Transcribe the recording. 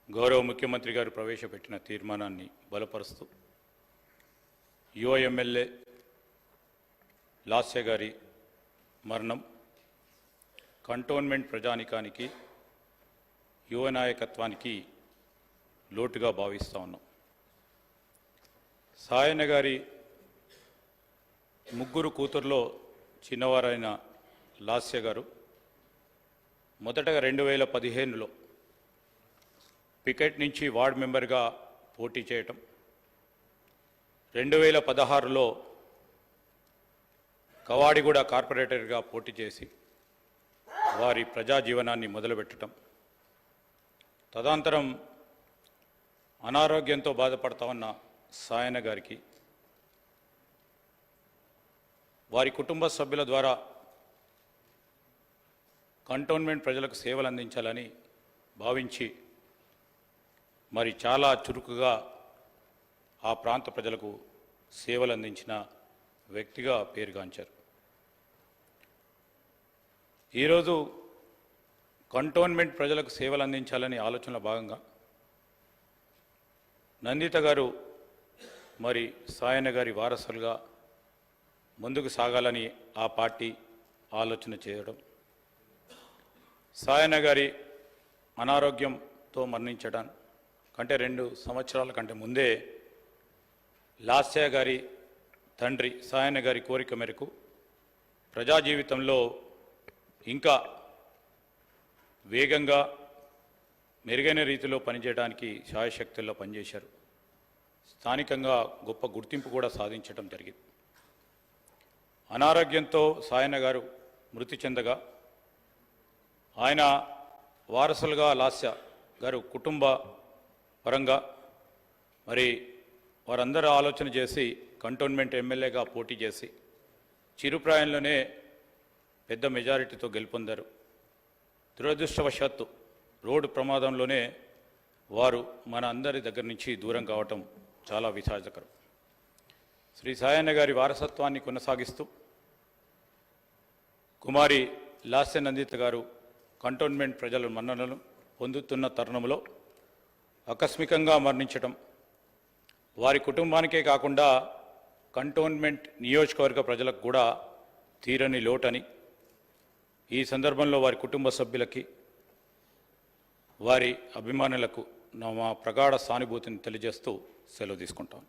గౌరవ ముఖ్యమంత్రి గారు ప్రవేశపెట్టిన తీర్మానాన్ని బలపరుస్తూ యువ ఎమ్మెల్యే లాస్య గారి మరణం కంటోన్మెంట్ ప్రజానికానికి యువ నాయకత్వానికి లోటుగా భావిస్తూ ఉన్నాం. సాయన్న గారి ముగ్గురు కూతుర్లో చిన్నవారైన లాస్య గారు మొదటగా 2015లో పికెట్ నుంచి వార్డ్ మెంబర్గా పోటీ చేయటం, 2016లో కవాడిగూడ కార్పొరేటర్గా పోటీ చేసి వారి ప్రజా జీవనాన్ని మొదలుపెట్టడం, తదనంతరం అనారోగ్యంతో బాధపడతా ఉన్న సాయన్న గారికి వారి కుటుంబ సభ్యుల ద్వారా కంటోన్మెంట్ ప్రజలకు సేవలు అందించాలని భావించి మరి చాలా చురుకుగా ఆ ప్రాంత ప్రజలకు సేవలు అందించిన వ్యక్తిగా పేరుగాంచారు. ఈరోజు కంటోన్మెంట్ ప్రజలకు సేవలు అందించాలని ఆలోచనలో భాగంగా నందిత గారు మరి సాయన్న గారి వారసులుగా ముందుకు సాగాలని ఆ పార్టీ ఆలోచన చేయడం, సాయన్న గారి అనారోగ్యంతో మరణించడం కంటే 2 సంవత్సరాల కంటే ముందే లాస్య గారి తండ్రి సాయన్న గారి కోరిక మేరకు ప్రజా జీవితంలో ఇంకా వేగంగా మెరుగైన రీతిలో పనిచేయడానికి శాయశక్తుల్లో పనిచేశారు. స్థానికంగా గొప్ప గుర్తింపు కూడా సాధించడం జరిగింది. అనారోగ్యంతో సాయన్న గారు మృతి చెందగా ఆయన వారసులుగా లాస్య గారు కుటుంబ పరంగా మరి వారందరూ ఆలోచన చేసి కంటోన్మెంట్ ఎమ్మెల్యేగా పోటీ చేసి చిరుప్రాయంలోనే పెద్ద మెజారిటీతో గెలుపొందారు. దురదృష్టవశాత్తు రోడ్డు ప్రమాదంలోనే వారు మన అందరి దగ్గర నుంచి దూరం కావటం చాలా విచారకరం. శ్రీ సాయన్న గారి వారసత్వాన్ని కొనసాగిస్తూ కుమారి లాస్య నందిత గారు కంటోన్మెంట్ ప్రజల మన్ననలను పొందుతున్న తరుణంలో ఆకస్మికంగా మరణించడం వారి కుటుంబానికే కాకుండా కంటోన్మెంట్ నియోజకవర్గ ప్రజలకు కూడా తీరని లోటని, ఈ సందర్భంలో వారి కుటుంబ సభ్యులకి వారి అభిమానులకు మా ప్రగాఢ సానుభూతిని తెలియజేస్తూ సెలవు తీసుకుంటాను.